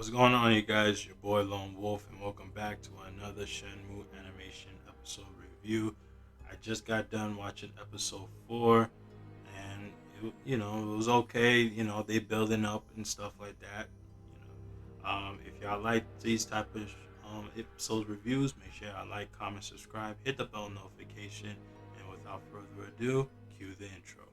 What's going on, you guys? Your boy Lone Wolf, and welcome back to another Shenmue animation episode review. I just got done watching episode 4, and it was okay. They building up and stuff like that. If y'all like these type of episode reviews, make sure y'all like, comment, subscribe, hit the bell notification, and without further ado, cue the intro.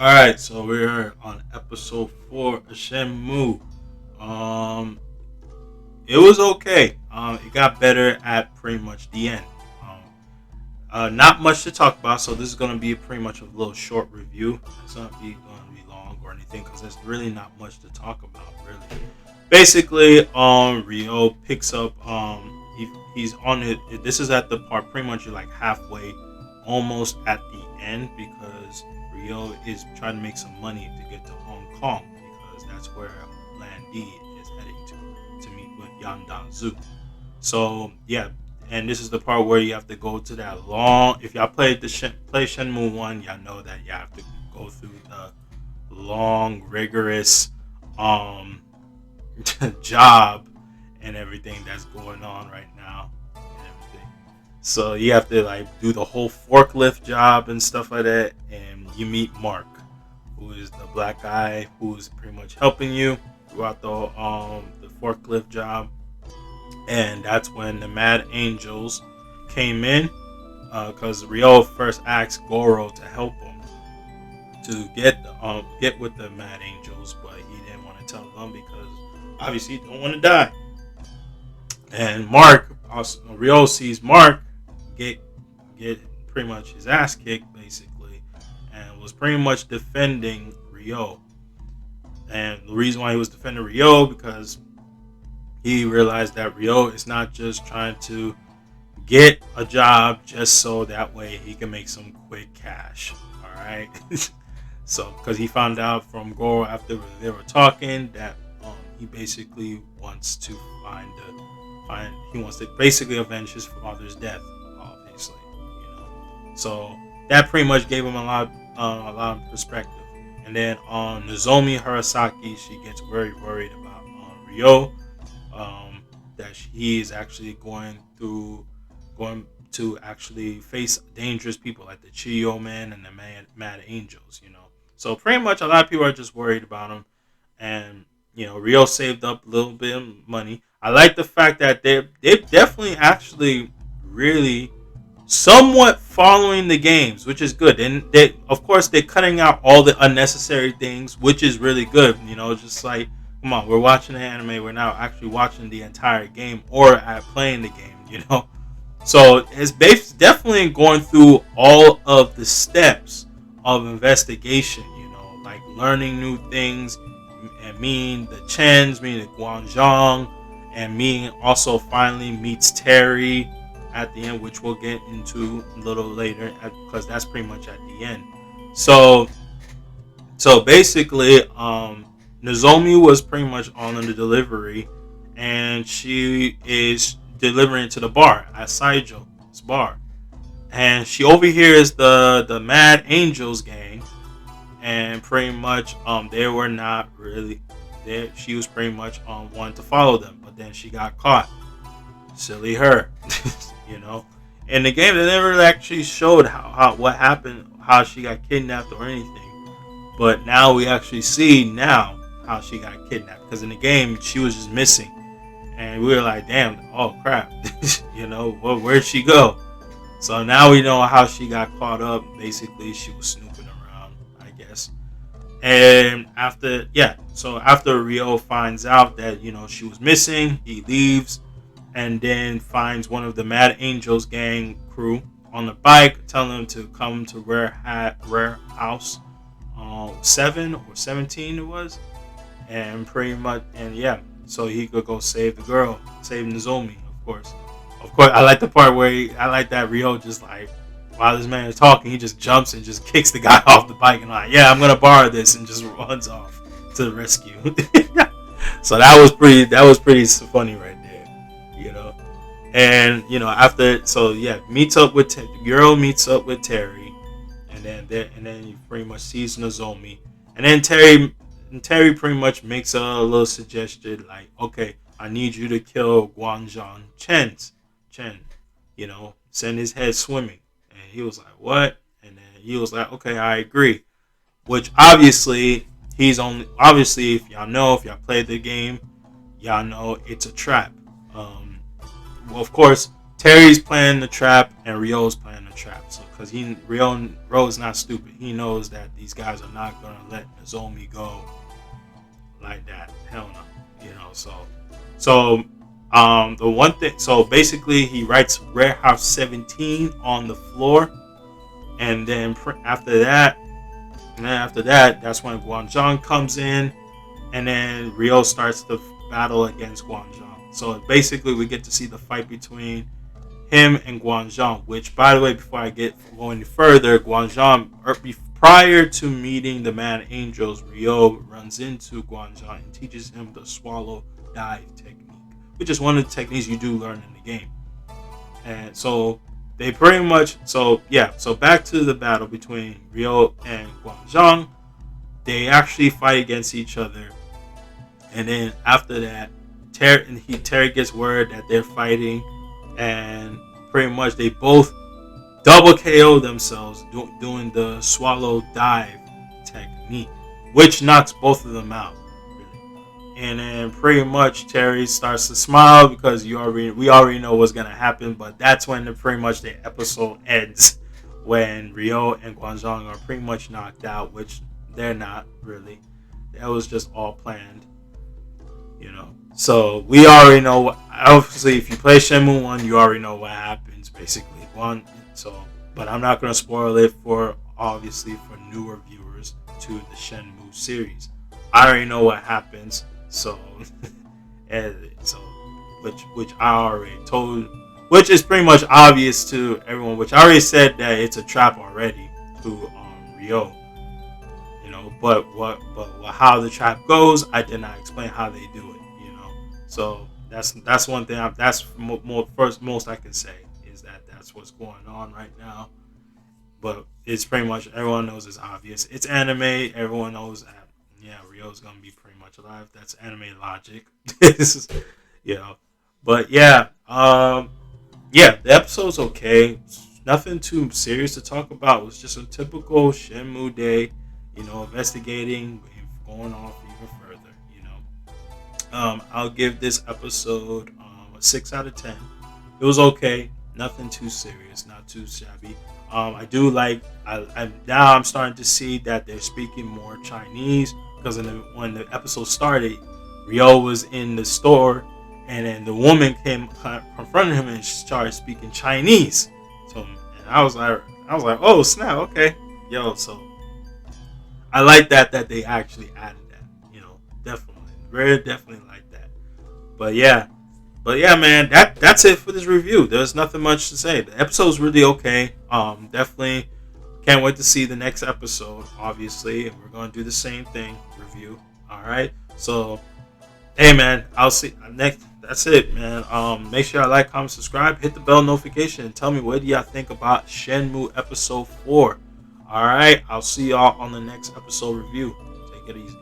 All right, so we're on episode 4 of Shenmue. Um, it was okay. It got better at pretty much the end. Not much to talk about, so this is gonna be pretty much a little short review. It's not gonna be long or anything because there's really not much to talk about. Really, basically, Ryo picks up. He's on it. This is at the part pretty much like halfway, almost at the end because Ryo is trying to make some money to get to Hong Kong because that's where Land D is heading to meet with Yandan Zhu. So yeah, and this is the part where you have to go to that long. If y'all played play Shenmue 1, y'all know that you have to go through the long, rigorous um job and everything that's going on right now and everything. So you have to like do the whole forklift job and stuff like that, and you meet Mark, who is the black guy who's pretty much helping you throughout the forklift job. And that's when the Mad Angels came in, because Ryo first asked Goro to help him to get with the Mad Angels, but he didn't want to tell them because obviously he don't want to die. And Ryo sees Mark get pretty much his ass kicked basically, and was pretty much defending Ryo. And the reason why he was defending Ryo because he realized that Ryo is not just trying to get a job just so that way he can make some quick cash. All right. So because he found out from Goro after they were talking that he basically wants to he wants to basically avenge his father's death, obviously, So that pretty much gave him a lot of perspective. And then Nozomi Harasaki, she gets very worried about Ryo, that he is actually going to actually face dangerous people like the Chiyo Man and the Mad Angels, So pretty much a lot of people are just worried about him, and Ryo saved up a little bit of money. I like the fact that they've definitely actually really somewhat following the games, which is good. And they, of course, they're cutting out all the unnecessary things, which is really good. Just like, come on, we're watching the anime, we're now actually watching the entire game or playing the game. So it's definitely going through all of the steps of investigation. Like learning new things, and meeting the Chens, meeting the Guangzhong, and meeting also finally meets Terry at the end, which we'll get into a little later because that's pretty much at the end. So basically, Nozomi was pretty much on the delivery, and she is delivering to the bar at Saijo's bar, and she overhears the Mad Angels gang, and pretty much they were not really there. She was pretty much wanting to follow them, but then she got caught. Silly her. In the game they never actually showed how what happened, how she got kidnapped or anything, but now we actually see now how she got kidnapped, because in the game she was just missing, and we were like, damn, oh crap. Where'd she go? So now we know how she got caught up. Basically she was snooping around, I guess. And after Rio finds out that she was missing, he leaves and then finds one of the Mad Angels gang crew on the bike, telling them to come to Warehouse 7 or 17 it was, and pretty much, and yeah, so he could go save the girl, save Nozomi, of course. Of course, I like the part where I like that Rio just like, while this man is talking, he just jumps and just kicks the guy off the bike and like, yeah, I'm gonna borrow this, and just runs off to the rescue. So that was pretty funny right there, you know. And after, so yeah, the girl meets up with Terry, and then he pretty much sees Nozomi, and then Terry pretty much makes a little suggestion like, okay, I need you to kill Guanzhong Chen, send his head swimming. And he was like, what? And then he was like, okay, I agree. Which obviously, if y'all played the game, y'all know it's a trap. Well, of course, Terry's playing the trap and Ryo's playing the trap. So, because Ryo is not stupid, he knows that these guys are not gonna let Nozomi go like that. Hell no, the one thing. So basically, he writes Warehouse 17 on the floor, and then after that, that's when Guanzhong comes in, and then Ryo starts the battle against Guanzhong. So basically, we get to see the fight between him and Guanzhong. Which, by the way, before I get going further, prior to meeting the Mad Angels, Ryo runs into Guanzhong and teaches him the swallow dive technique, which is one of the techniques you do learn in the game. And so they pretty much, so back to the battle between Ryo and Guanzhong. They actually fight against each other, and then after that, Terry gets word that they're fighting, and pretty much they both double KO themselves doing the swallow dive technique, which knocks both of them out. And then pretty much Terry starts to smile because we already know what's gonna happen. But that's when pretty much the episode ends, when Ryo and Guanzhong are pretty much knocked out, which they're not really. That was just all planned, So we already know. Obviously, if you play Shenmue 1, you already know what happens basically. But I'm not gonna spoil it for newer viewers to the Shenmue series. I already know what happens. So, which I already told, which is pretty much obvious to everyone. Which I already said that it's a trap already to Ryo, But how the trap goes, I did not explain how they do it, So that's one thing. That's most I can say is that that's what's going on right now. But it's pretty much everyone knows it's obvious. It's anime. Everyone knows that. Yeah, Ryo's gonna be pretty much alive. That's anime logic. But the episode's okay. Nothing too serious to talk about. It was just a typical Shenmue day. Investigating, going off even further. I'll give this episode a 6 out of 10. It was okay. Nothing too serious. Not too shabby. I do like. I'm starting to see that they're speaking more Chinese, because when the episode started, Ryo was in the store, and then the woman confronted him and started speaking Chinese. So, and I was like, oh snap, okay, So I like that they actually added that. Definitely, very definitely like that. But yeah, man, that's it for this review. There's nothing much to say. The episode's really okay. Definitely can't wait to see the next episode, obviously, and we're gonna do the same thing, review. All right. So, hey, man, I'll see next. That's it, man. Make sure y'all like, comment, subscribe, hit the bell notification, and tell me what do y'all think about Shenmue episode 4. All right. I'll see y'all on the next episode review. Take it easy.